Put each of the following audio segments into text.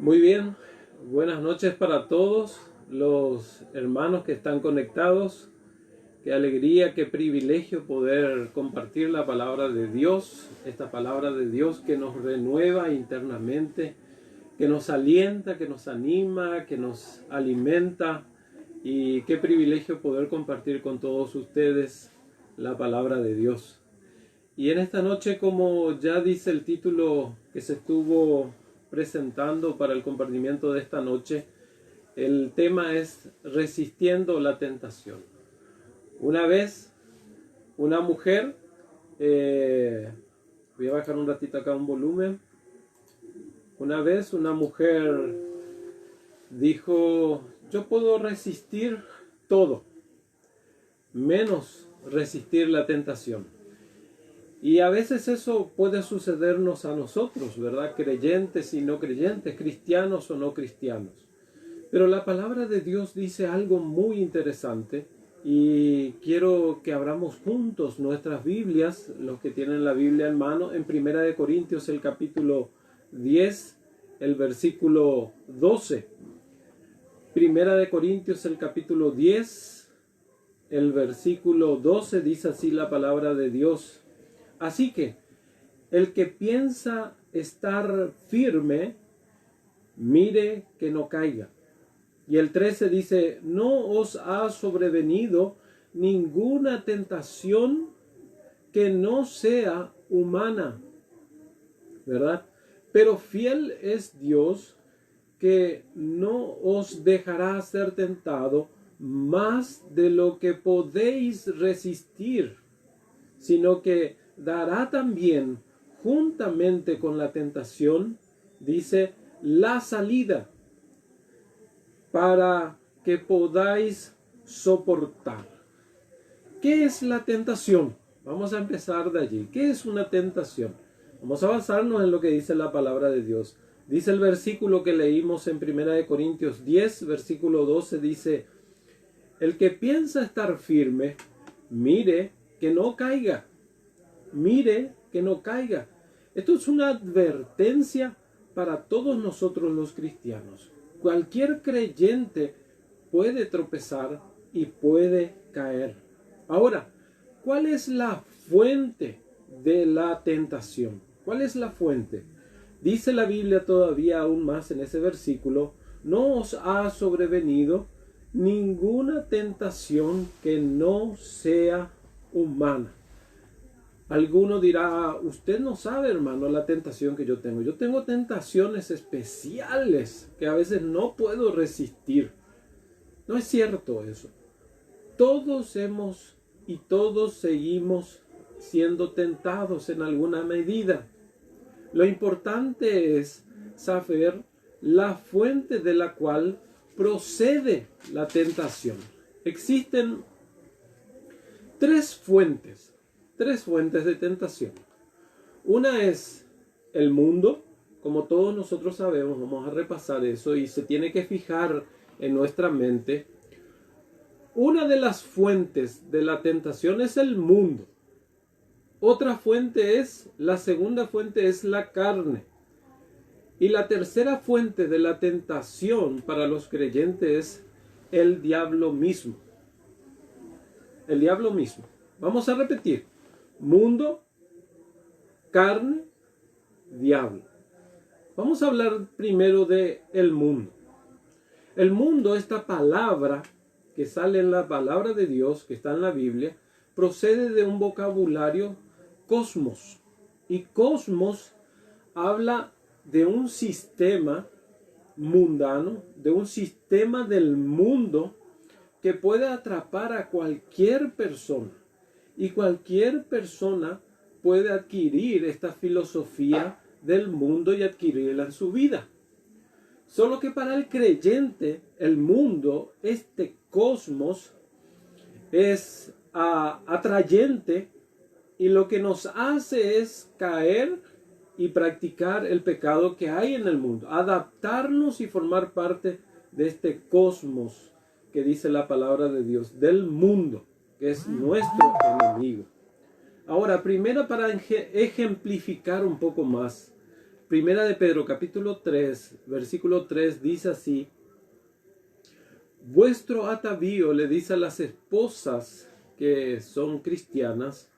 Muy bien, buenas noches para todos los hermanos que están conectados. Qué alegría, qué privilegio poder compartir la palabra de Dios, esta palabra de Dios que nos renueva internamente, que nos alienta, que nos anima, que nos alimenta. Y qué privilegio poder compartir con todos ustedes la palabra de Dios. Y en esta noche, como ya dice el título que se estuvo presentando para el compartimiento de esta noche, el tema es resistiendo la tentación. Una vez, una mujer, voy a bajar un ratito acá un volumen. Una vez una mujer dijo: yo puedo resistir todo, menos resistir la tentación. Y a veces eso puede sucedernos a nosotros, ¿verdad? Creyentes y no creyentes, cristianos o no cristianos. Pero la palabra de Dios dice algo muy interesante y quiero que abramos juntos nuestras Biblias, los que tienen la Biblia en mano, en 1 Corintios el capítulo 10, el versículo 12. 1 Corintios el capítulo 10, el versículo 12 dice así la palabra de Dios. Así que el que piensa estar firme, mire que no caiga. Y el 13 dice: no os ha sobrevenido ninguna tentación que no sea humana, ¿verdad? Pero fiel es Dios, que no os dejará ser tentado más de lo que podéis resistir, sino que dará también, juntamente con la tentación, dice, la salida, para que podáis soportar. ¿Qué es la tentación? Vamos a empezar de allí. ¿Qué es una tentación? Vamos a basarnos en lo que dice la palabra de Dios. Dice el versículo que leímos en 1 Corintios 10, versículo 12, dice: el que piensa estar firme, mire que no caiga. Mire que no caiga. Esto es una advertencia para todos nosotros los cristianos. Cualquier creyente puede tropezar y puede caer. Ahora, ¿cuál es la fuente de la tentación? ¿Cuál es la fuente? Dice la Biblia todavía aún más en ese versículo: no os ha sobrevenido ninguna tentación que no sea humana. Alguno dirá: usted no sabe, hermano, la tentación que yo tengo. Yo tengo tentaciones especiales que a veces no puedo resistir. No es cierto eso. Todos hemos y todos seguimos siendo tentados en alguna medida. Lo importante es saber la fuente de la cual procede la tentación. Existen tres fuentes de tentación. Una es el mundo, como todos nosotros sabemos, vamos a repasar eso y se tiene que fijar en nuestra mente. Una de las fuentes de la tentación es el mundo. Otra fuente es, la segunda fuente es la carne. Y la tercera fuente de la tentación para los creyentes es el diablo mismo. El diablo mismo. Vamos a repetir: mundo, carne, diablo. Vamos a hablar primero de el mundo. El mundo, esta palabra que sale en la palabra de Dios, que está en la Biblia, procede de un vocabulario cosmos. Y cosmos habla de un sistema mundano, de un sistema del mundo que puede atrapar a cualquier persona. Y cualquier persona puede adquirir esta filosofía del mundo y adquirirla en su vida. Solo que para el creyente, el mundo, este cosmos, es atrayente y lo que nos hace es caer y practicar el pecado que hay en el mundo. Adaptarnos y formar parte de este cosmos que dice la palabra de Dios, del mundo, que es nuestro enemigo. Ahora, primero, para ejemplificar un poco más, Primera de Pedro, capítulo 3, versículo 3, dice así: vuestro atavío, le dice a las esposas que son cristianas,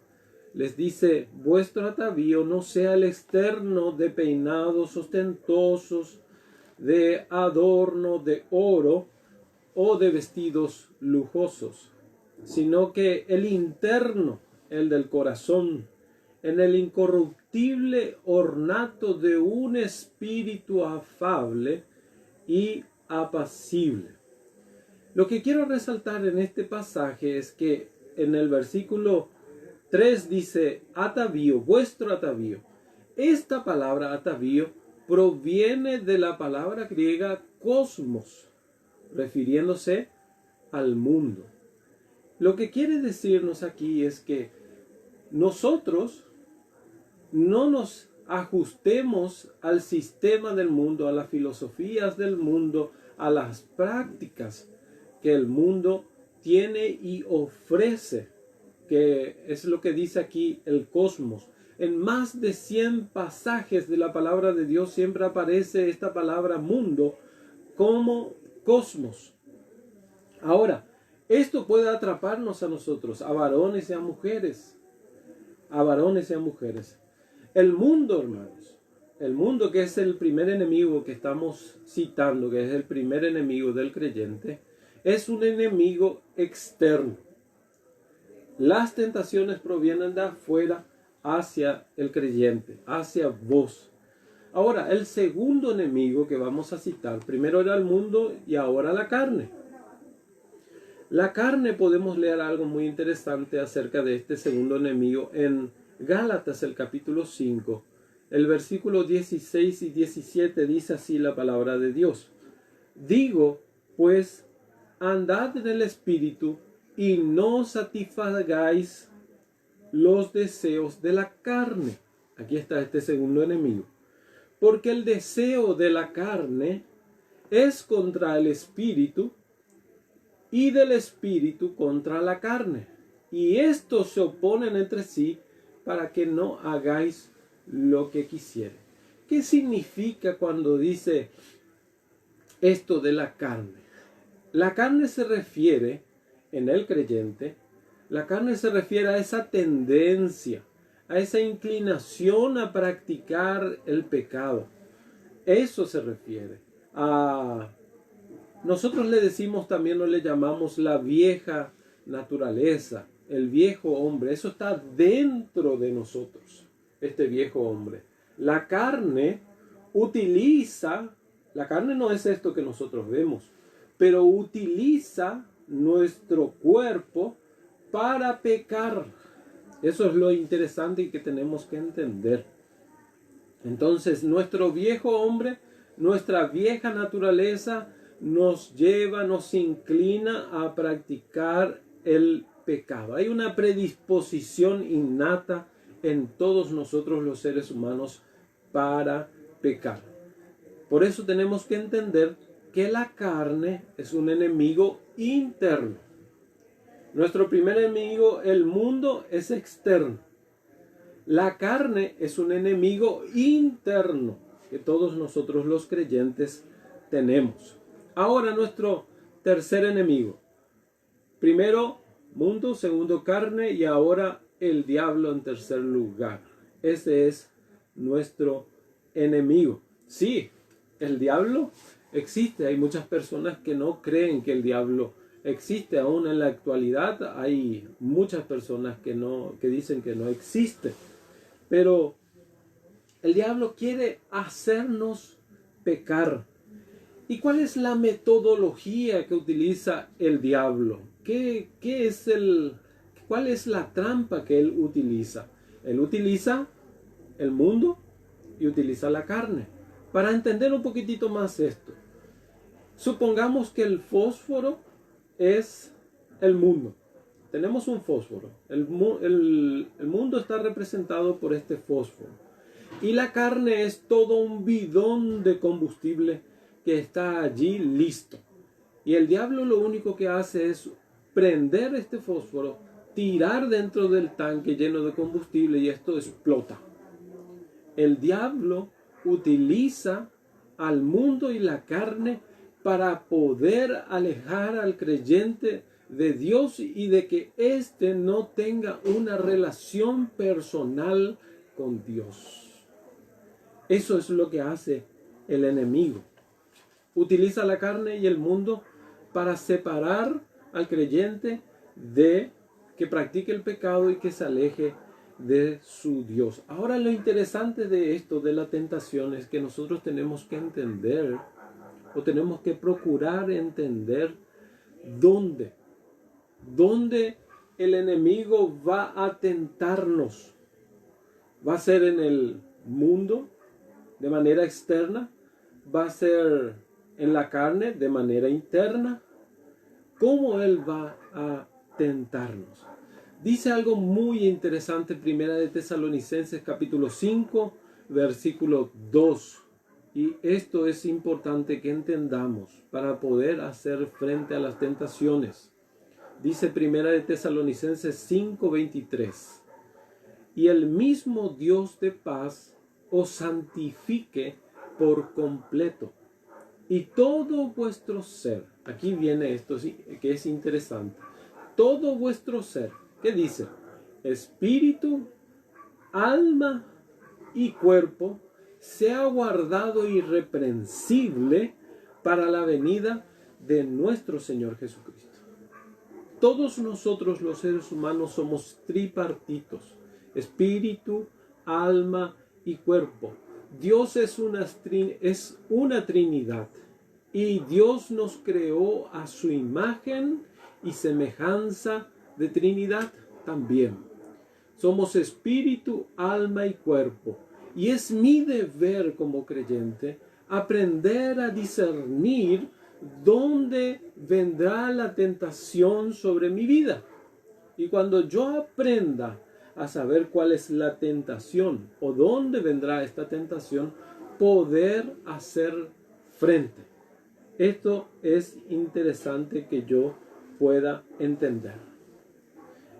les dice, vuestro atavío no sea el externo de peinados ostentosos, de adorno de oro o de vestidos lujosos, sino que el interno, el del corazón, en el incorruptible ornato de un espíritu afable y apacible. Lo que quiero resaltar en este pasaje es que en el versículo 3 dice atavío, vuestro atavío. Esta palabra atavío proviene de la palabra griega cosmos, refiriéndose al mundo. Lo que quiere decirnos aquí es que nosotros no nos ajustemos al sistema del mundo, a las filosofías del mundo, a las prácticas que el mundo tiene y ofrece, que es lo que dice aquí el cosmos. En más de 100 pasajes de la palabra de Dios siempre aparece esta palabra mundo como cosmos. Ahora, esto puede atraparnos a nosotros, a varones y a mujeres. A varones y a mujeres. El mundo, hermanos, el mundo, que es el primer enemigo que estamos citando, que es el primer enemigo del creyente, es un enemigo externo. Las tentaciones provienen de afuera hacia el creyente, hacia vos. Ahora, el segundo enemigo que vamos a citar, primero era el mundo y ahora la carne. La carne, podemos leer algo muy interesante acerca de este segundo enemigo en Gálatas, el capítulo 5. El versículo 16 y 17 dice así la palabra de Dios. Digo, pues, andad en el Espíritu y no satisfagáis los deseos de la carne. Aquí está este segundo enemigo. Porque el deseo de la carne es contra el Espíritu y del Espíritu contra la carne. Y estos se oponen entre sí para que no hagáis lo que quisiere. ¿Qué significa cuando dice esto de la carne? La carne se refiere, en el creyente, la carne se refiere a esa tendencia, a esa inclinación a practicar el pecado. Eso se refiere a... Nosotros le decimos también, o le llamamos la vieja naturaleza, el viejo hombre. Eso está dentro de nosotros, este viejo hombre. La carne utiliza, la carne no es esto que nosotros vemos, pero utiliza nuestro cuerpo para pecar. Eso es lo interesante y que tenemos que entender. Entonces, nuestro viejo hombre, nuestra vieja naturaleza, nos lleva, nos inclina a practicar el pecado. Hay una predisposición innata en todos nosotros los seres humanos para pecar. Por eso tenemos que entender que la carne es un enemigo interno. Nuestro primer enemigo, el mundo, es externo. La carne es un enemigo interno que todos nosotros los creyentes tenemos. Ahora nuestro tercer enemigo. Primero mundo, segundo carne y ahora el diablo en tercer lugar. Ese es nuestro enemigo. Sí, el diablo existe. Hay muchas personas que no creen que el diablo existe. Aún en la actualidad hay muchas personas que dicen que no existe. Pero el diablo quiere hacernos pecar. ¿Y cuál es la metodología que utiliza el diablo? ¿Cuál es la trampa que él utiliza? Él utiliza el mundo y utiliza la carne. Para entender un poquitito más esto, supongamos que el fósforo es el mundo. Tenemos un fósforo. El mundo está representado por este fósforo. Y la carne es todo un bidón de combustible que está allí listo. Y el diablo lo único que hace es prender este fósforo, tirar dentro del tanque lleno de combustible y esto explota. El diablo utiliza al mundo y la carne para poder alejar al creyente de Dios y de que éste no tenga una relación personal con Dios. Eso es lo que hace el enemigo. Utiliza la carne y el mundo para separar al creyente de que practique el pecado y que se aleje de su Dios. Ahora, lo interesante de esto, de la tentación, es que nosotros tenemos que entender o tenemos que procurar entender dónde el enemigo va a tentarnos. ¿Va a ser en el mundo de manera externa? ¿Va a ser en la carne de manera interna? ¿Cómo él va a tentarnos? Dice algo muy interesante, Primera de Tesalonicenses capítulo 5, versículo 2. Y esto es importante que entendamos para poder hacer frente a las tentaciones. Dice Primera de Tesalonicenses 5, 23. Y el mismo Dios de paz os santifique por completo. Y todo vuestro ser, aquí viene esto que es interesante, todo vuestro ser, ¿qué dice? Espíritu, alma y cuerpo, sea guardado irreprensible para la venida de nuestro Señor Jesucristo. Todos nosotros los seres humanos somos tripartitos, espíritu, alma y cuerpo. Dios es una Trinidad y Dios nos creó a su imagen y semejanza de Trinidad también. Somos espíritu, alma y cuerpo. Y es mi deber como creyente aprender a discernir dónde vendrá la tentación sobre mi vida. Y cuando yo aprenda a saber cuál es la tentación o dónde vendrá esta tentación, poder hacer frente. Esto es interesante que yo pueda entender.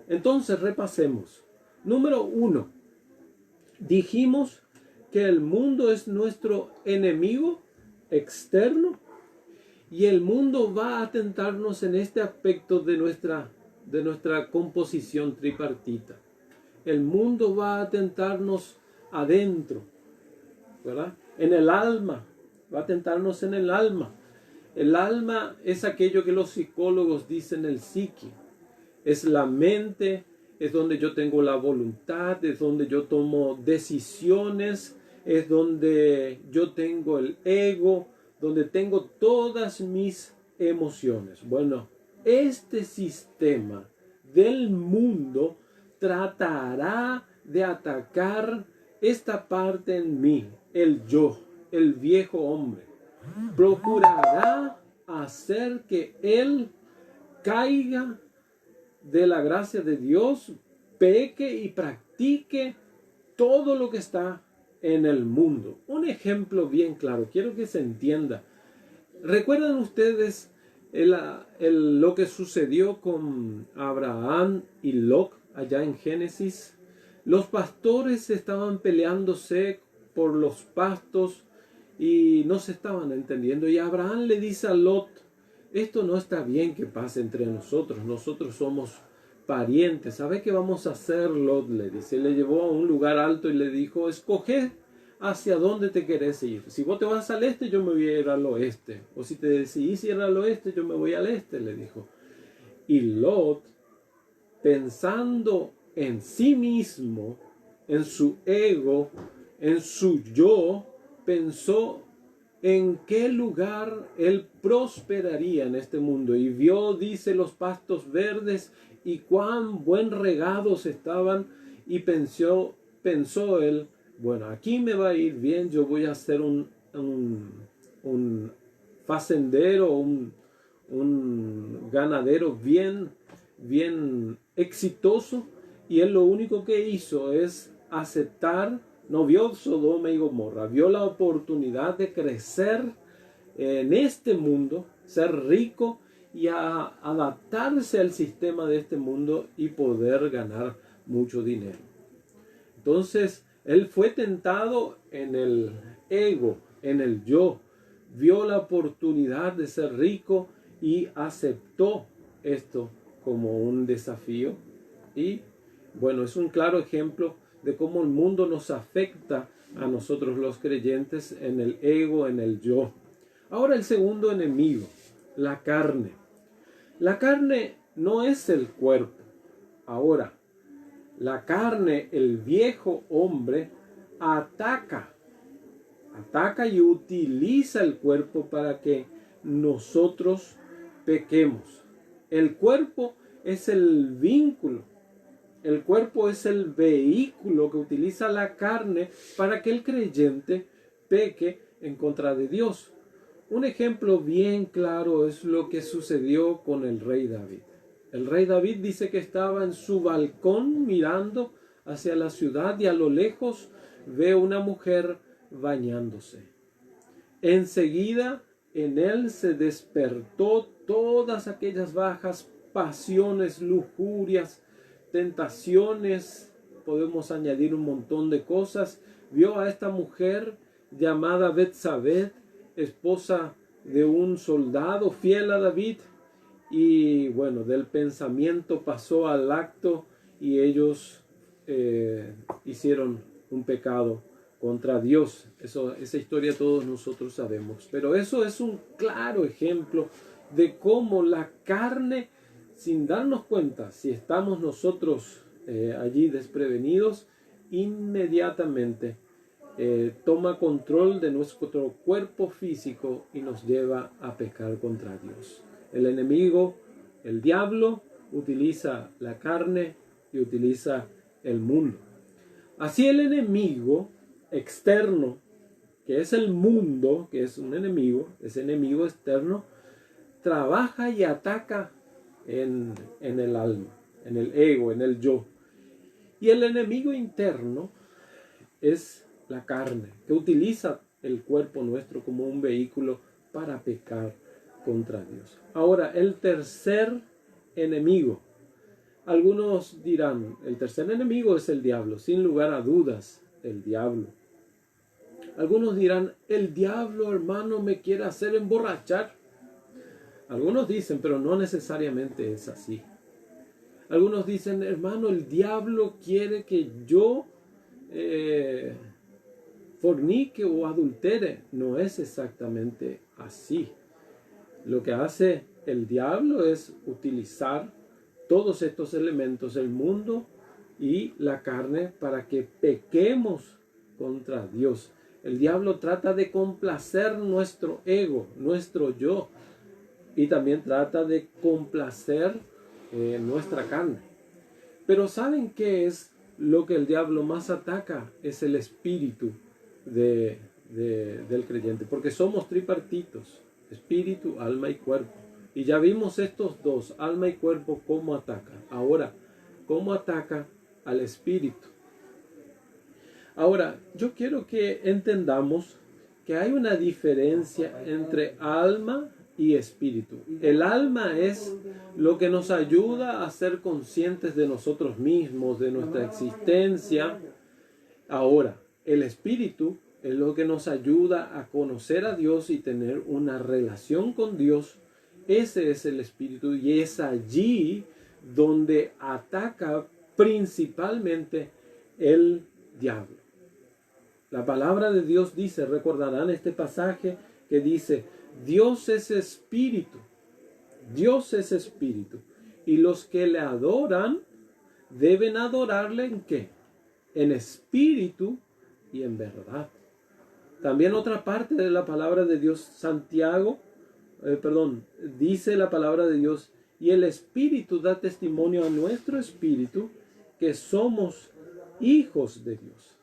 Entonces repasemos. Número 1. Dijimos que el mundo es nuestro enemigo externo y el mundo va a tentarnos en este aspecto de nuestra composición tripartita. El mundo va a tentarnos adentro, ¿verdad? En el alma, va a tentarnos en el alma. El alma es aquello que los psicólogos dicen el psique. Es la mente, es donde yo tengo la voluntad, es donde yo tomo decisiones, es donde yo tengo el ego, donde tengo todas mis emociones. Bueno, este sistema del mundo tratará de atacar esta parte en mí, el yo, el viejo hombre. Procurará hacer que él caiga de la gracia de Dios, peque y practique todo lo que está en el mundo. Un ejemplo bien claro, quiero que se entienda. ¿Recuerdan ustedes lo que sucedió con Abraham y Lot allá en Génesis? Los pastores estaban peleándose por los pastos y no se estaban entendiendo. Y Abraham le dice a Lot: esto no está bien que pase entre nosotros. Nosotros somos parientes. ¿Sabe qué vamos a hacer, Lot? Le dice. Le llevó a un lugar alto y le dijo: escoge hacia dónde te querés ir. Si vos te vas al este, yo me voy a ir al oeste. O si te decidís ir al oeste, yo me voy al este, le dijo. Y Lot, pensando en sí mismo, en su ego, en su yo, pensó en qué lugar él prosperaría en este mundo. Y vio, dice, los pastos verdes y cuán buen regados estaban. Y pensó él: bueno, aquí me va a ir bien, yo voy a ser un facendero, un ganadero bien exitoso. Y él lo único que hizo es aceptar. No vio Sodoma y Gomorra, vio la oportunidad de crecer en este mundo, ser rico y adaptarse al sistema de este mundo y poder ganar mucho dinero. Entonces, él fue tentado en ego, en el yo. Vio la oportunidad de ser rico y aceptó esto como un desafío. Y bueno, es un claro ejemplo de cómo el mundo nos afecta a nosotros los creyentes en el ego, en el yo. Ahora el segundo enemigo, la carne. La carne no es el cuerpo. Ahora, la carne, el viejo hombre, ataca y utiliza el cuerpo para que nosotros pequemos. El cuerpo es el vínculo. El cuerpo es el vehículo que utiliza la carne para que el creyente peque en contra de Dios. Un ejemplo bien claro es lo que sucedió con el rey David. El rey David dice que estaba en su balcón mirando hacia la ciudad y a lo lejos ve una mujer bañándose. Enseguida en él se despertó todas aquellas bajas pasiones, lujurias, tentaciones, podemos añadir un montón de cosas. Vio a esta mujer llamada Betsabé, esposa de un soldado fiel a David, y bueno, del pensamiento pasó al acto y ellos hicieron un pecado contra Dios. Esa historia todos nosotros sabemos, pero eso es un claro ejemplo de cómo la carne, sin darnos cuenta, si estamos nosotros allí desprevenidos, inmediatamente toma control de nuestro cuerpo físico y nos lleva a pecar contra Dios. El enemigo, el diablo, utiliza la carne y utiliza el mundo. Así el enemigo externo, que es el mundo, que es un enemigo, ese enemigo externo, trabaja y ataca en el alma, en el ego, en el yo. Y el enemigo interno es la carne, que utiliza el cuerpo nuestro como un vehículo para pecar contra Dios. Ahora, el tercer enemigo. Algunos dirán, el tercer enemigo es el diablo, sin lugar a dudas, el diablo. Algunos dirán, el diablo, hermano, me quiere hacer emborrachar. Algunos dicen, pero no necesariamente es así. Algunos dicen, hermano, el diablo quiere que yo fornique o adultere. No es exactamente así. Lo que hace el diablo es utilizar todos estos elementos, el mundo y la carne, para que pequemos contra Dios. El diablo trata de complacer nuestro ego, nuestro yo, y también trata de complacer nuestra carne. Pero ¿saben qué es lo que el diablo más ataca? Es el espíritu del creyente, porque somos tripartitos, espíritu, alma y cuerpo. Y ya vimos estos dos, alma y cuerpo, cómo atacan. Ahora, ¿cómo ataca al espíritu? Ahora, yo quiero que entendamos que hay una diferencia entre alma y espíritu. El alma es lo que nos ayuda a ser conscientes de nosotros mismos, de nuestra existencia. Ahora, el espíritu es lo que nos ayuda a conocer a Dios y tener una relación con Dios. Ese es el espíritu y es allí donde ataca principalmente el diablo. La palabra de Dios dice, recordarán este pasaje que dice, Dios es espíritu, Dios es espíritu, y los que le adoran deben adorarle ¿en qué? En espíritu y en verdad. También otra parte de la palabra de Dios, dice la palabra de Dios, y el espíritu da testimonio a nuestro espíritu que somos hijos de Dios.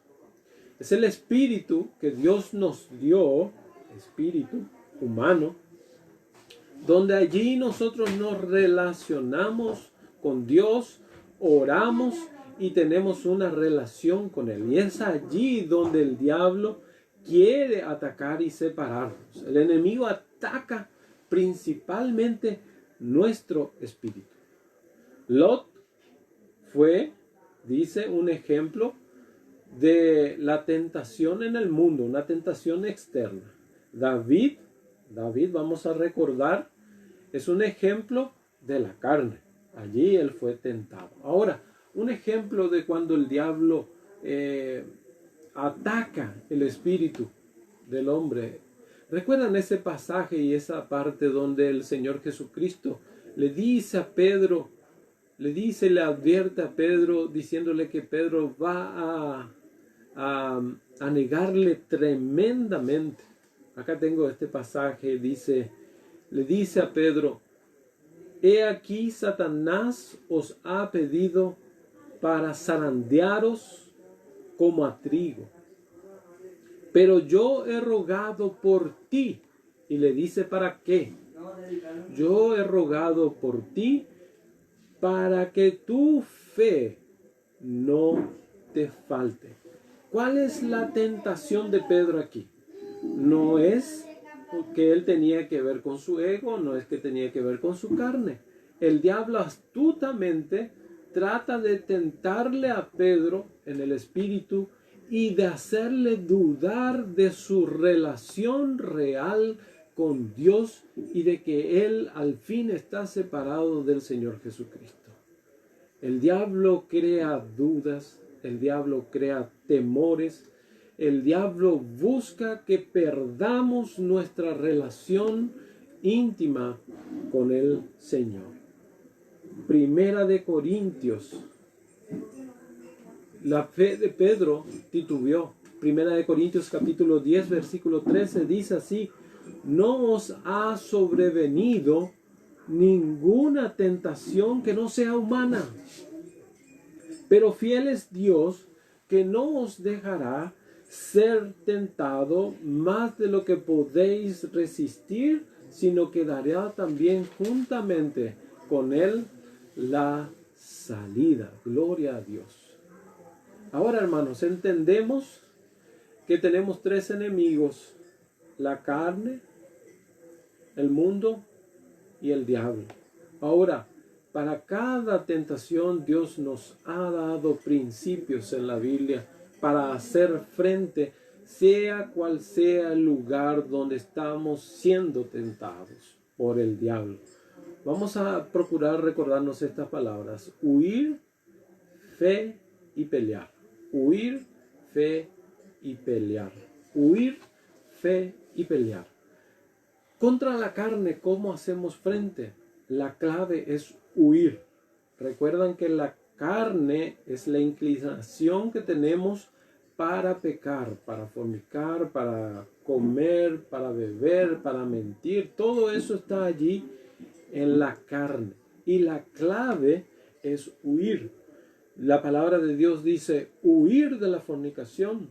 Es el espíritu que Dios nos dio, espíritu humano, donde allí nosotros nos relacionamos con Dios, oramos y tenemos una relación con Él. Y es allí donde el diablo quiere atacar y separarnos. El enemigo ataca principalmente nuestro espíritu. Lot fue, dice, un ejemplo de la tentación en el mundo, una tentación externa. David, vamos a recordar, es un ejemplo de la carne. Allí él fue tentado. Ahora, un ejemplo de cuando el diablo ataca el espíritu del hombre. ¿Recuerdan ese pasaje y esa parte donde el Señor Jesucristo le dice a Pedro, le advierte a Pedro, diciéndole que Pedro va a negarle tremendamente? Acá tengo este pasaje, le dice a Pedro: he aquí Satanás os ha pedido para zarandearos como a trigo, pero yo he rogado por ti. Y le dice: ¿para qué? Yo he rogado por ti para que tu fe no te falte. ¿Cuál es la tentación de Pedro aquí? No es que él tenía que ver con su ego, no es que tenía que ver con su carne. El diablo astutamente trata de tentarle a Pedro en el espíritu y de hacerle dudar de su relación real con Dios y de que él al fin está separado del Señor Jesucristo. El diablo crea dudas, el diablo crea temores, el diablo busca que perdamos nuestra relación íntima con el Señor. Primera de Corintios. La fe de Pedro titubeó. Primera de Corintios capítulo 10 versículo 13 dice así: no os ha sobrevenido ninguna tentación que no sea humana, pero fiel es Dios, que no os dejará ser tentado más de lo que podéis resistir, sino que dará también juntamente con él la salida. Gloria a Dios. Ahora, hermanos, entendemos que tenemos tres enemigos: la carne, el mundo y el diablo. Ahora, para cada tentación Dios nos ha dado principios en la Biblia para hacer frente, sea cual sea el lugar donde estamos siendo tentados por el diablo. Vamos a procurar recordarnos estas palabras: huir, fe y pelear. Huir, fe y pelear. Huir, fe y pelear. Contra la carne, ¿cómo hacemos frente? La clave es huir. Recuerdan que la carne es la inclinación que tenemos para pecar, para fornicar, para comer, para beber, para mentir. Todo eso está allí en la carne. Y la clave es huir. La palabra de Dios dice huir de la fornicación.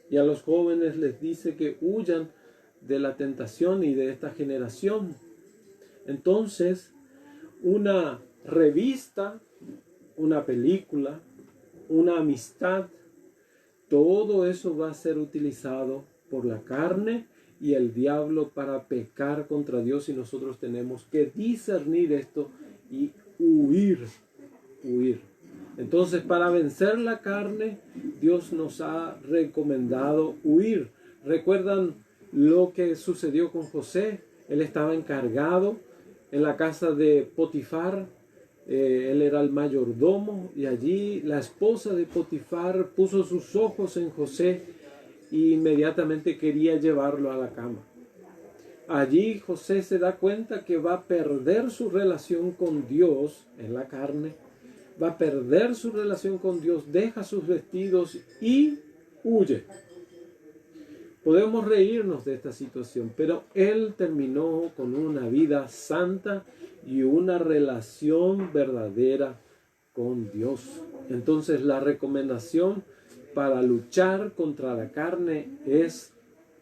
Y a los jóvenes les dice que huyan de la tentación y de esta generación. Entonces, una revista, una película, una amistad, todo eso va a ser utilizado por la carne y el diablo para pecar contra Dios, y nosotros tenemos que discernir esto y huir. Entonces, para vencer la carne, Dios nos ha recomendado huir. ¿Recuerdan lo que sucedió con José? Él estaba encargado en la casa de Potifar. Él era el mayordomo, y allí la esposa de Potifar puso sus ojos en José e inmediatamente quería llevarlo a la cama. Allí José se da cuenta que va a perder su relación con Dios en la carne, va a perder su relación con Dios, deja sus vestidos y huye. Podemos reírnos de esta situación, pero él terminó con una vida santa y una relación verdadera con Dios. Entonces, la recomendación para luchar contra la carne es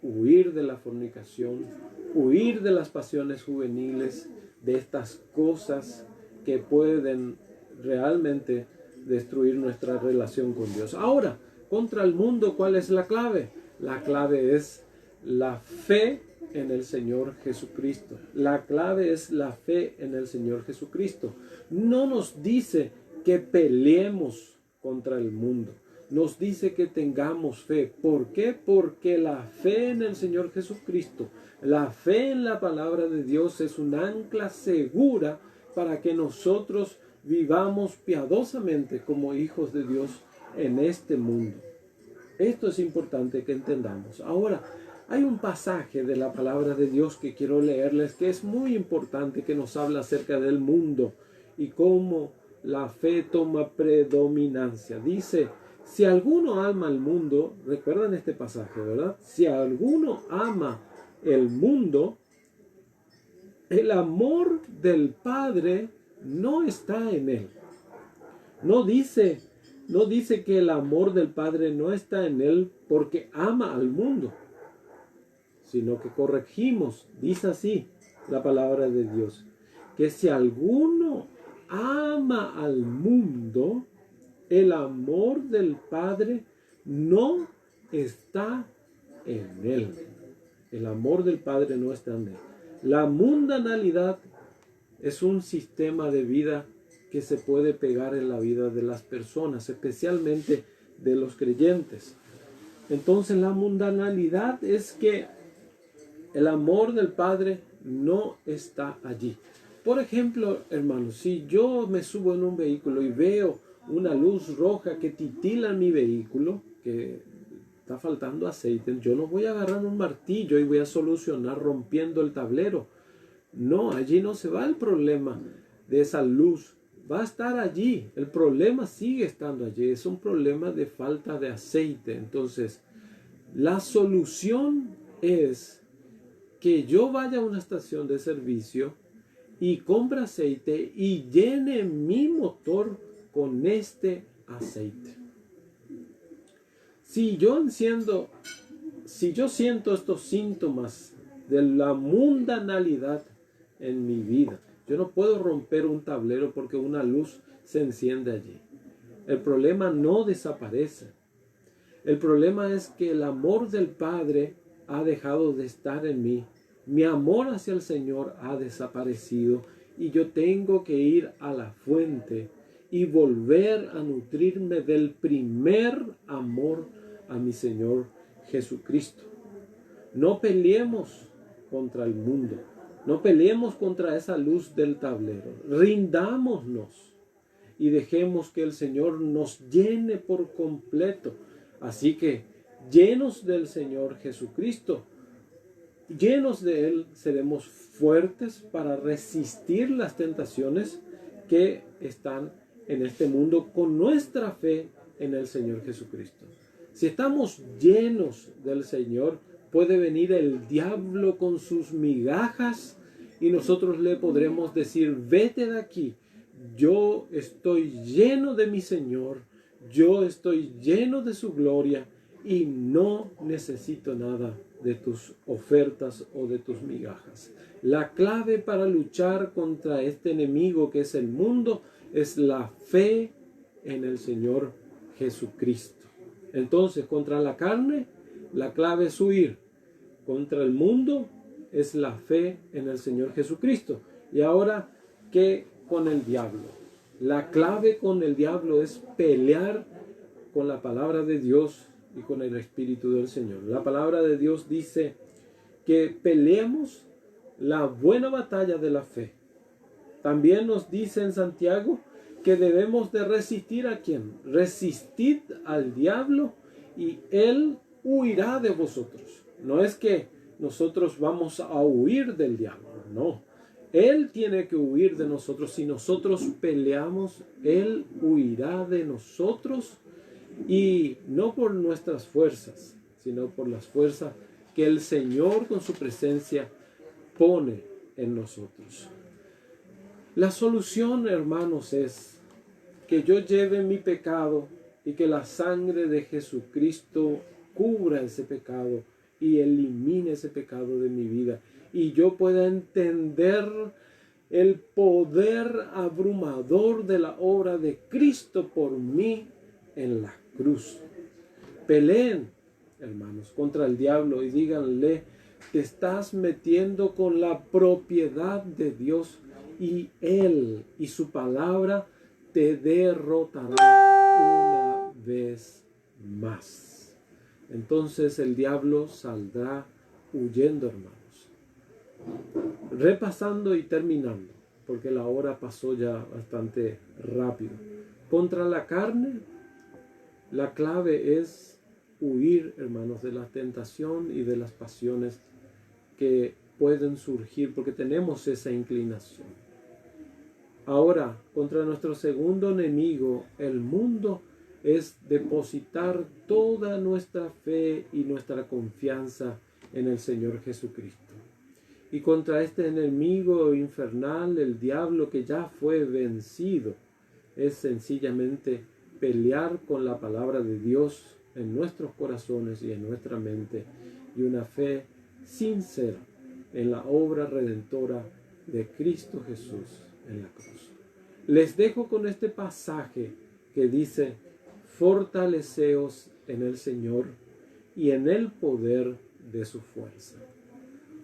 huir de la fornicación, huir de las pasiones juveniles, de estas cosas que pueden realmente destruir nuestra relación con Dios. Ahora, contra el mundo, ¿cuál es la clave? La clave es la fe en el Señor Jesucristo. La clave es la fe en el Señor Jesucristo. No nos dice que peleemos contra el mundo. nos dice que tengamos fe. ¿Por qué? Porque la fe en el Señor Jesucristo, la fe en la palabra de Dios es un ancla segura para que nosotros vivamos piadosamente como hijos de Dios en este mundo. Esto es importante que entendamos. Ahora, hay un pasaje de la palabra de Dios que quiero leerles que es muy importante, que nos habla acerca del mundo y cómo la fe toma predominancia. Dice, si alguno ama el mundo, recuerdan este pasaje, ¿verdad? Si alguno ama el mundo, el amor del Padre no está en él. No dice que el amor del Padre no está en él porque ama al mundo, sino que corregimos, dice así la palabra de Dios, que si alguno ama al mundo, el amor del Padre no está en él. El amor del Padre no está en él. La mundanalidad es un sistema de vida que se puede pegar en la vida de las personas, especialmente de los creyentes. Entonces la mundanalidad es que el amor del Padre no está allí. Por ejemplo, hermanos, si yo me subo en un vehículo y veo una luz roja que titila mi vehículo, que está faltando aceite, yo no voy a agarrar un martillo y voy a solucionar rompiendo el tablero. No, allí no se va el problema de esa luz. Va a estar allí. El problema sigue estando allí. Es un problema de falta de aceite. Entonces, la solución es que yo vaya a una estación de servicio y compre aceite y llene mi motor con este aceite. Si yo siento estos síntomas de la mundanalidad en mi vida, yo no puedo romper un tablero porque una luz se enciende allí. El problema no desaparece. El problema es que el amor del Padre ha dejado de estar en mí. Mi amor hacia el Señor ha desaparecido y yo tengo que ir a la fuente y volver a nutrirme del primer amor a mi Señor Jesucristo. No peleemos contra el mundo. No peleemos contra esa luz del tablero. Rindámonos y dejemos que el Señor nos llene por completo. Así que, llenos del Señor Jesucristo, llenos de Él, seremos fuertes para resistir las tentaciones que están en este mundo con nuestra fe en el Señor Jesucristo. Si estamos llenos del Señor, puede venir el diablo con sus migajas y nosotros le podremos decir, vete de aquí, yo estoy lleno de mi Señor, yo estoy lleno de su gloria y no necesito nada de tus ofertas o de tus migajas. La clave para luchar contra este enemigo que es el mundo es la fe en el Señor Jesucristo. Entonces, contra la carne, la clave es huir. Contra el mundo es la fe en el Señor Jesucristo. Y ahora, ¿qué con el diablo? La clave con el diablo es pelear con la palabra de Dios y con el Espíritu del Señor. La palabra de Dios dice que peleemos la buena batalla de la fe. También nos dice en Santiago que debemos de resistir ¿a quién? Resistid al diablo y él huirá de vosotros. No es que nosotros vamos a huir del diablo, no. Él tiene que huir de nosotros. Si nosotros peleamos, él huirá de nosotros y no por nuestras fuerzas, sino por las fuerzas que el Señor con su presencia pone en nosotros. La solución, hermanos, es que yo lleve mi pecado y que la sangre de Jesucristo cubra ese pecado y elimine ese pecado de mi vida. Y yo pueda entender el poder abrumador de la obra de Cristo por mí en la cruz. Peleen, hermanos, contra el diablo y díganle, te estás metiendo con la propiedad de Dios y Él y su palabra te derrotará una vez más. Entonces el diablo saldrá huyendo, hermanos. Repasando y terminando, porque la hora pasó ya bastante rápido. Contra la carne, la clave es huir, hermanos, de la tentación y de las pasiones que pueden surgir, porque tenemos esa inclinación. Ahora, contra nuestro segundo enemigo, el mundo, es depositar toda nuestra fe y nuestra confianza en el Señor Jesucristo. Y contra este enemigo infernal, el diablo que ya fue vencido, es sencillamente pelear con la palabra de Dios en nuestros corazones y en nuestra mente, y una fe sincera en la obra redentora de Cristo Jesús en la cruz. Les dejo con este pasaje que dice: fortaleceos en el Señor y en el poder de su fuerza.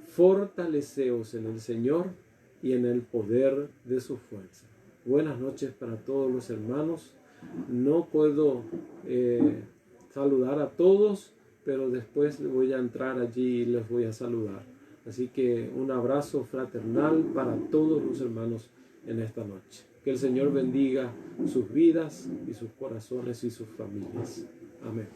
Fortaleceos en el Señor y en el poder de su fuerza. Buenas noches para todos los hermanos. No puedo saludar a todos, pero después voy a entrar allí y les voy a saludar. Así que un abrazo fraternal para todos los hermanos en esta noche. Que el Señor bendiga sus vidas y sus corazones y sus familias. Amén.